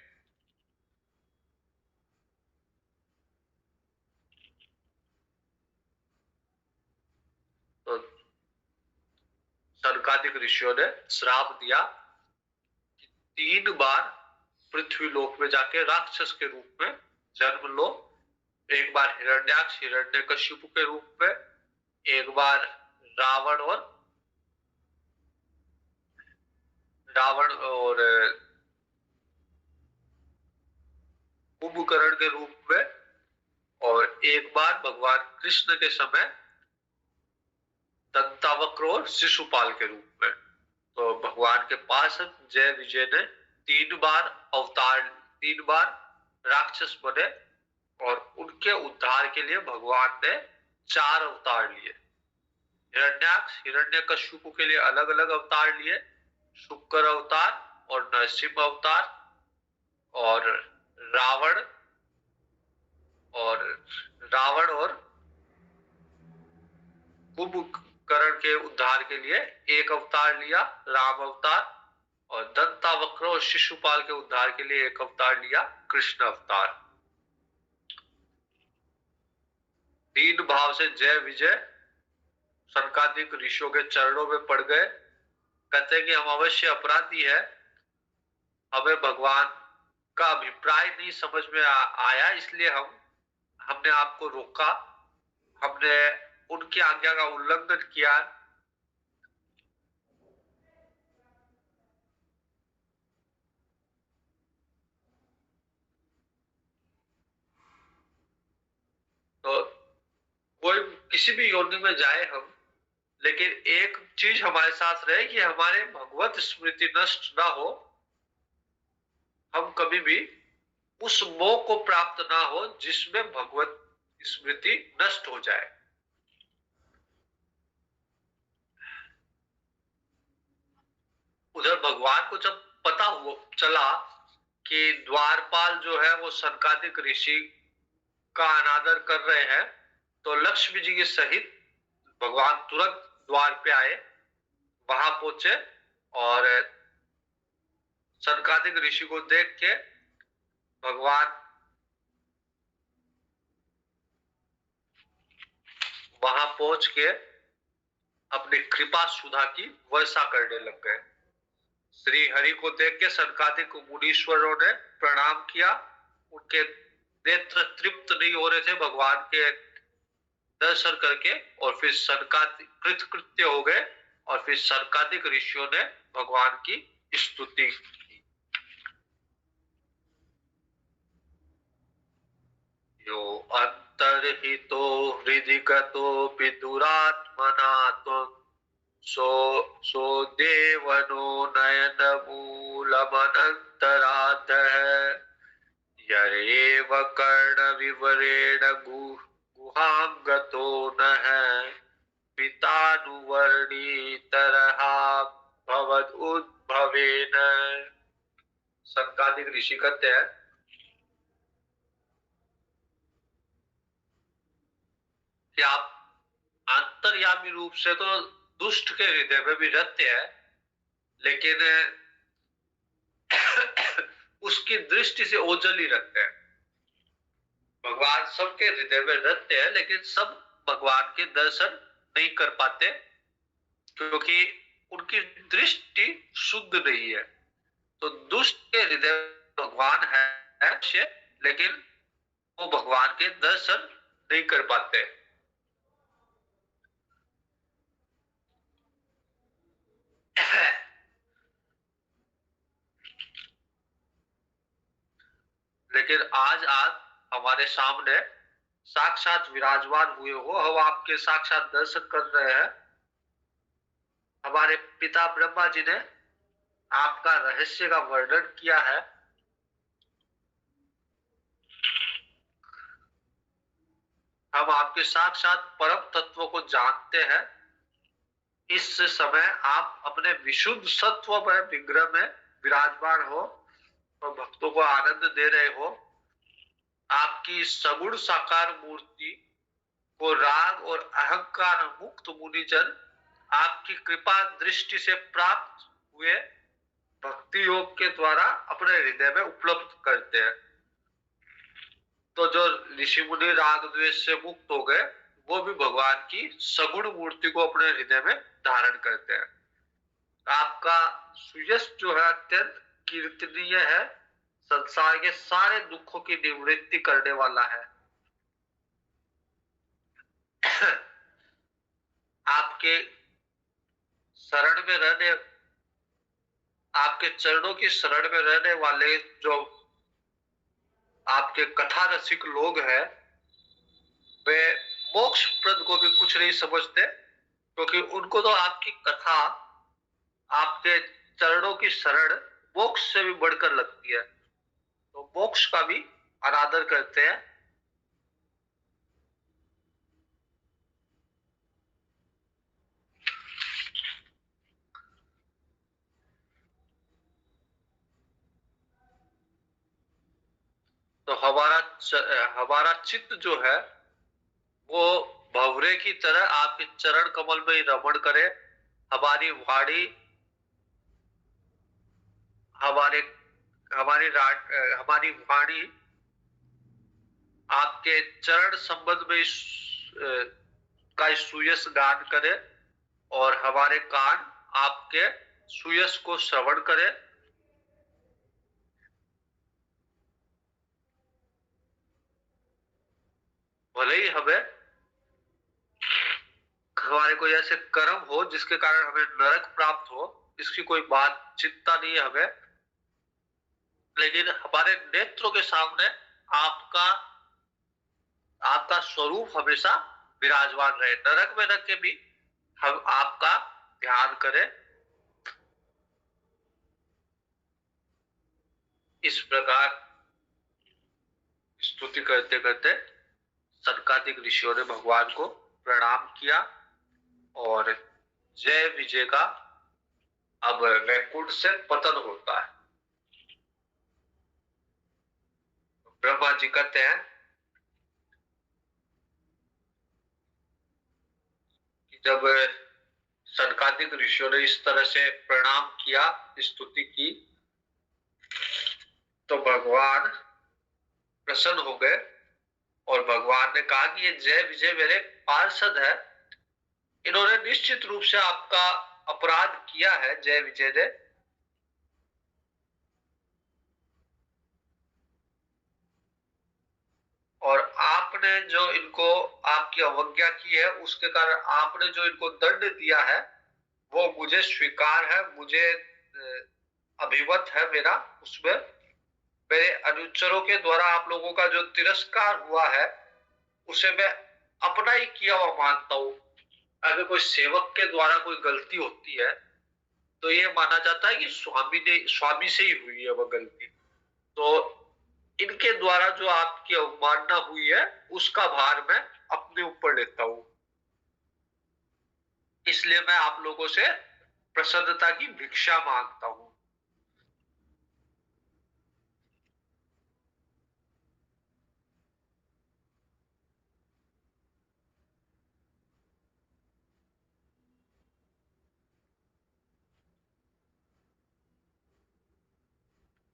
तो सनकादिक ऋषियों ने श्राप दिया कि 3 बार पृथ्वी लोक में जाके राक्षस के रूप में जन्म लो। एक बार हिरण्याक्ष हिरण्यकशिपु के रूप में, एक बार रावण और रावण और कुंभकर्ण के रूप में, और एक बार भगवान कृष्ण के समय दंतावक्र और शिशुपाल के रूप में। तो भगवान के पास जय विजय ने 3 बार अवतार, 3 बार राक्षस बने, और उनके उद्धार के लिए भगवान ने 4 अवतार लिए। हिरण्याक्ष हिरण्यकशिपु के लिए अलग अलग अवतार लिए, शुक्र अवतार और नरसिंह अवतार, और रावण और रावण और कुंभकर्ण के उद्धार के लिए एक अवतार लिया, राम अवतार, और दंतावक्र और शिशुपाल के उद्धार के लिए एक अवतार लिया, कृष्ण अवतार। 3 भाव से जय विजय सनकादिक ऋषियों के चरणों में पड़ गए। कहते हैं कि हम अवश्य अपराधी है, हमें भगवान का अभिप्राय नहीं समझ में आया, इसलिए हमने आपको रोका, हमने उनकी आज्ञा का उल्लंघन किया। तो कोई किसी भी योनि में जाए हम, लेकिन एक चीज हमारे साथ रहे कि हमारे भगवत स्मृति नष्ट ना हो, हम कभी भी उस मोह को प्राप्त ना हो जिसमें भगवत स्मृति नष्ट हो जाए। उधर भगवान को जब पता हुआ चला कि द्वारपाल जो है वो सनकादिक ऋषि का अनादर कर रहे हैं, तो लक्ष्मी जी के सहित भगवान तुरंत द्वार पे आए, वहां पहुंचे, और सनकादिक ऋषि को देख के भगवान वहां पहुंच के अपनी कृपा सुधा की वर्षा करने लग गए। श्री हरि को देख के सनकादिक मुनीश्वरों ने प्रणाम किया, उनके नेत्र तृप्त नहीं हो रहे थे भगवान के दर्शन करके, और फिर सनकादिक कृतकृत्य हो गए, और फिर सनकादिक ऋषियों ने भगवान की स्तुति की। यो अंतर्हितो हृदिगतो विदुरात्मना त्वं सो सो देवनो नयन मूलमनंतराधः यरेव कर्णविवरेण गुहां गतो नः पितानुवर्णितरहा भवद उद्भवेन। सनकादिक ऋषि कहते हैं कि आप अंतर्यामी रूप से तो दुष्ट के हृदय में भी रहते हैं, लेकिन उसकी दृष्टि से ओझल ही रखते हैं। भगवान सबके हृदय में रहते हैं, लेकिन सब भगवान के दर्शन नहीं कर पाते, क्योंकि उनकी दृष्टि शुद्ध नहीं है। तो दुष्ट के हृदय भगवान है, लेकिन वो भगवान के दर्शन नहीं कर पाते। लेकिन आज हमारे सामने साक्षात विराजमान हुए हो, हम आपके साक्षात दर्शन कर रहे हैं। हमारे पिता ब्रह्मा जी ने आपका रहस्य का वर्णन किया है। हम आपके साक्षात परम तत्व को जानते हैं। इस समय आप अपने विशुद्ध सत्व में विग्रह में विराजमान हो और भक्तों को आनंद दे रहे हो। आपकी सगुण साकार मूर्ति को राग और अहंकार मुक्त मुनिजन आपकी कृपा दृष्टि से प्राप्त हुए भक्ति योग के द्वारा अपने हृदय में उपलब्ध करते हैं। तो जो ऋषि मुनि राग द्वेष से मुक्त हो गए, वो भी भगवान की सगुण मूर्ति को अपने हृदय में धारण करते हैं। आपका सुयश जो है अत्यंत कीर्तनीय है, संसार के सारे दुखों की निवृत्ति करने वाला है। आपके शरण में रहने, आपके चरणों की शरण में रहने वाले जो आपके कथा रसिक लोग हैं, वे मोक्ष प्रद को भी कुछ नहीं समझते, क्योंकि उनको तो आपकी कथा, आपके चरणों की शरण मोक्ष से भी बढ़कर लगती है, तो मोक्ष का भी अनादर करते हैं। तो हमारा चित्त जो है वो भंवरे की तरह आपके चरण कमल में ही रमण करे। हमारी वाणी, हमारे हमारी वाणी आपके चरण संबंध में का सुयश गान करे और हमारे कान आपके सुयश को श्रवण करे। भले ही हमारे कोई ऐसे कर्म हो जिसके कारण हमें नरक प्राप्त हो, इसकी कोई बात चिंता नहीं है हमें, लेकिन हमारे नेत्रों के सामने आपका आपका स्वरूप हमेशा विराजमान रहे। नरक में रख के भी हम आपका ध्यान करें। इस प्रकार स्तुति करते करते सनकादिक ऋषियों ने भगवान को प्रणाम किया और जय विजय का अब वैकुंठ से पतन होता है। ब्रह्मा जी कहते हैं कि जब सनकादिक ऋषियों ने इस तरह से प्रणाम किया, स्तुति की, तो भगवान प्रसन्न हो गए और भगवान ने कहा कि ये जय विजय मेरे पार्षद है, इन्होंने निश्चित रूप से आपका अपराध किया है जय विजय ने। और आपने जो इनको आपकी अवज्ञा की है, उसके कारण आपने जो इनको दंड दिया है वो मुझे स्वीकार है, मुझे अभिमत है मेरा। उसमें मेरे अनुचरों के द्वारा आप लोगों का जो तिरस्कार हुआ है उसे मैं अपना ही किया हुआ मानता हूं। अगर कोई सेवक के द्वारा कोई गलती होती है तो ये माना जाता है कि स्वामी से ही हुई है वह गलती। तो इनके द्वारा जो आपकी अवमानना हुई है उसका भार मैं अपने ऊपर लेता हूं, इसलिए मैं आप लोगों से प्रसन्नता की भिक्षा मांगता हूं।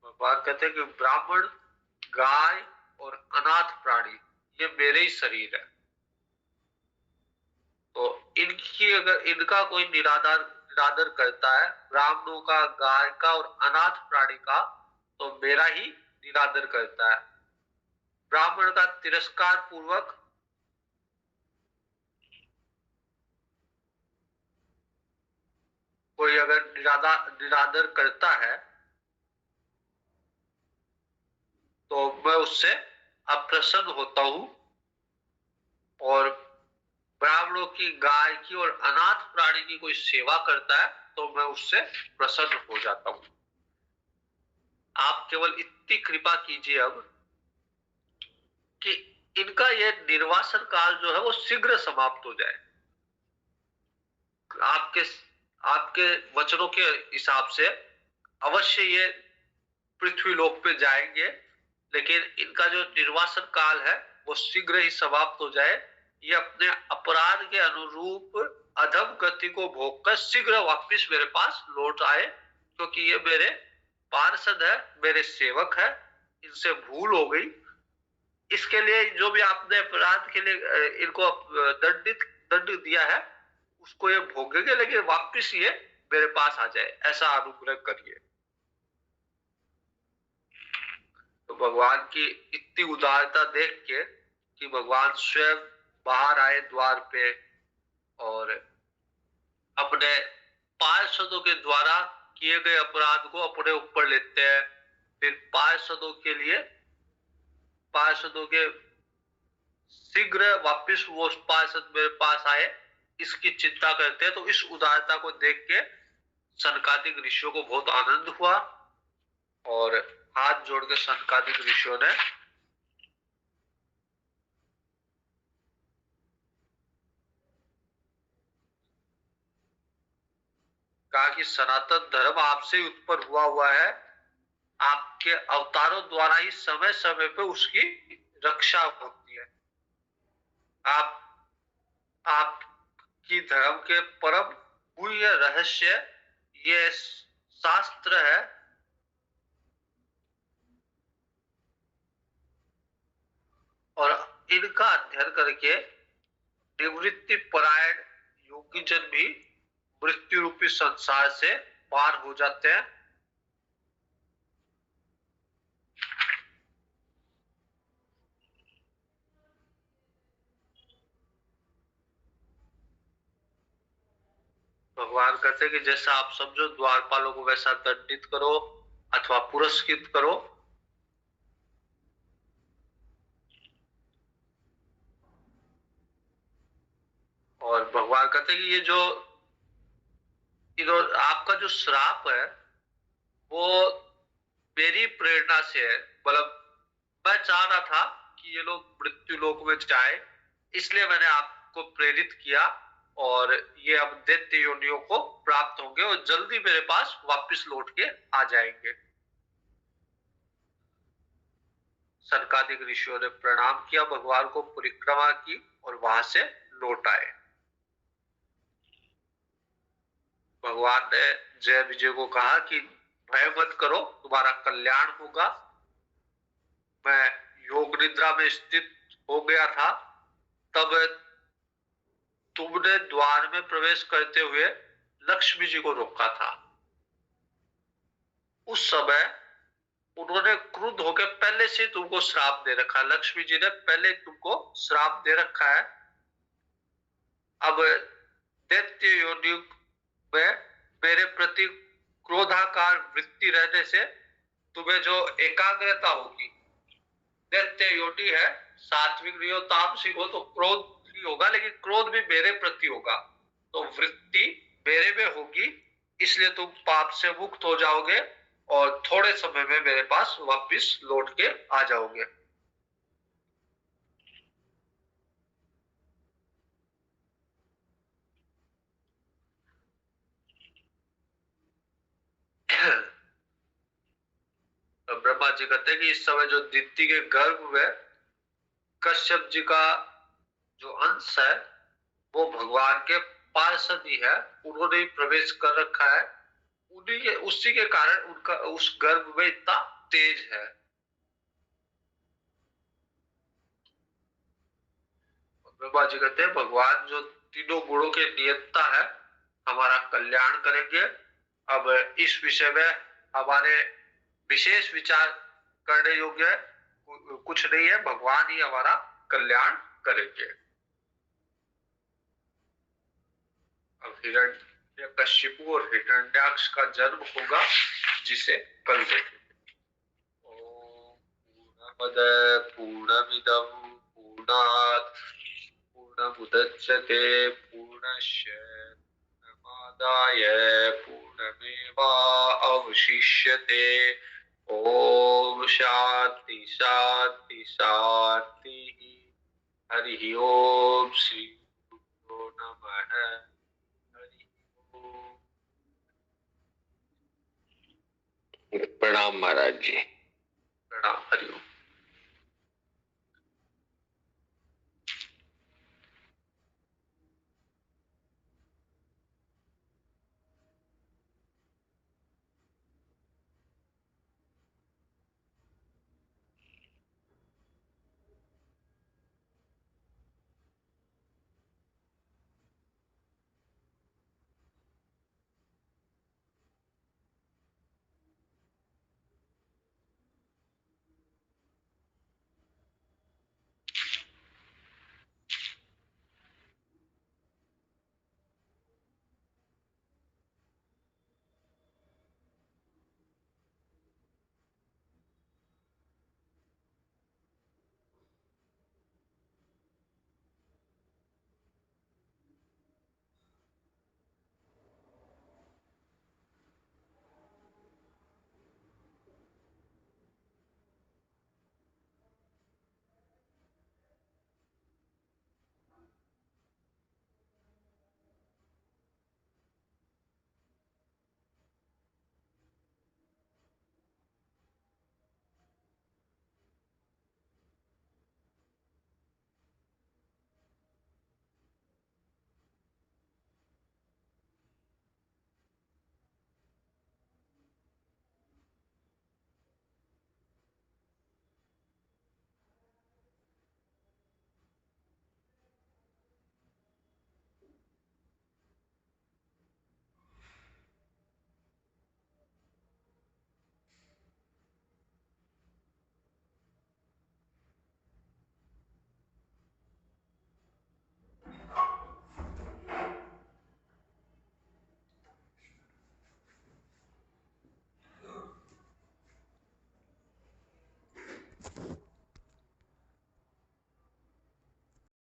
भगवान कहते हैं कि ब्राह्मण, गाय और अनाथ प्राणी ये मेरे ही शरीर है, तो इनकी अगर इनका कोई निरादर करता है, ब्राह्मणों का, गाय का और अनाथ प्राणी का, तो मेरा ही निरादर करता है। ब्राह्मण का तिरस्कार पूर्वक कोई अगर निरादर करता है तो मैं उससे अप्रसन्न होता हूं, और ब्राह्मणों की, गाय की और अनाथ प्राणी की कोई सेवा करता है तो मैं उससे प्रसन्न हो जाता हूं। आप केवल इतनी कृपा कीजिए अब कि इनका ये निर्वासन काल जो है वो शीघ्र समाप्त हो जाए। आपके आपके वचनों के हिसाब से अवश्य ये पृथ्वी लोक पे जाएंगे, लेकिन इनका जो निर्वासन काल है वो शीघ्र ही समाप्त हो जाए, ये अपने अपराध के अनुरूप अधम गति को भोगकर शीघ्र वापस मेरे पास लौट आए, क्योंकि ये मेरे पार्षद है, मेरे सेवक है, इनसे भूल हो गई। इसके लिए जो भी आपने अपराध के लिए इनको दंड दिया है उसको ये भोगेंगे, लेकिन वापस ये मेरे पास आ जाए, ऐसा अनुग्रह करिए। तो भगवान की इतनी उदारता देख के कि भगवान स्वयं बाहर आए द्वार पे और अपने पार्षदों के द्वारा किए गए अपराध को अपने ऊपर लेते हैं, फिर पार्षदों के शीघ्र वापस वो पार्षद मेरे पास आए इसकी चिंता करते हैं। तो इस उदारता को देख के सनकादिक ऋषियों को बहुत आनंद हुआ, और हाथ जोड़ के सनकादिक ऋषियों ने कहा कि सनातन धर्म आपसे ही उत्पन्न हुआ है, आपके अवतारों द्वारा ही समय समय पे उसकी रक्षा होती है। आप आपकी धर्म के परम गुह्य रहस्य ये शास्त्र है, और इनका अध्ययन करके निवृत्ति परायण योगी जन भी मृत्यु रूपी संसार से पार हो जाते हैं। भगवान कहते हैं कि जैसा आप समझो द्वारपालों को वैसा दंडित करो अथवा पुरस्कृत करो। और भगवान कहते हैं कि ये जो आपका जो श्राप है वो मेरी प्रेरणा से है, मतलब मैं चाह रहा था कि ये लोग मृत्यु लोक में जाए, इसलिए मैंने आपको प्रेरित किया, और ये अब दैत्य योनियों को प्राप्त होंगे और जल्दी मेरे पास वापस लौट के आ जाएंगे। सनकादिक ऋषियों ने प्रणाम किया, भगवान को परिक्रमा की और वहां से लौट आए। भगवान ने जय विजय को कहा कि भय मत करो, तुम्हारा कल्याण होगा। मैं योग निद्रा में स्थित हो गया था, तब तुमने द्वार में प्रवेश करते हुए लक्ष्मी जी को रोका था। उस समय उन्होंने क्रुद्ध होकर पहले से तुमको श्राप दे रखा है, लक्ष्मी जी ने पहले तुमको श्राप दे रखा है। अब दैत्य योनि में मेरे प्रति क्रोधाकार वृत्ति रहने से तुम्हें जो एकाग्रता होगी, दैत्य योनि है, सात्विक नहीं हो तामसिक हो तो क्रोध भी होगा, लेकिन क्रोध भी मेरे प्रति होगा, तो वृत्ति मेरे में होगी, इसलिए तुम पाप से मुक्त हो जाओगे और थोड़े समय में मेरे पास वापस लौट के आ जाओगे। तो ब्रह्मा जी कहते हैं कि इस समय जो दिति के गर्भ में कश्यप जी का जो अंश है वो भगवान के पार्षद ही है, उन्होंने ही प्रवेश कर रखा है, उन्हीं के उसी के कारण उनका उस गर्भ में इतना तेज है। ब्रह्मा जी कहते हैं भगवान जो तीनों गुणों के नियंता है हमारा कल्याण करेंगे। अब इस विषय में हमारे विशेष विचार करने योग्य कुछ नहीं है, भगवान ही हमारा कल्याण करेंगे। अब हिरण्यकशिपु और हिरण्याक्ष का जन्म होगा जिसे कल देखेंगे। ओम पूर्णमद पूर्णमिदं पूर्णात् पूर्णमुदच्यते पूर्णस्य पूर्णमादाय पूर्णमेवावशिष्यते। ओम शांति शांति शांति। हरि ओम श्री गुरुभ्यो नमः। हरि ओम। प्रणाम महाराज जी। प्रणाम। हरि ओम।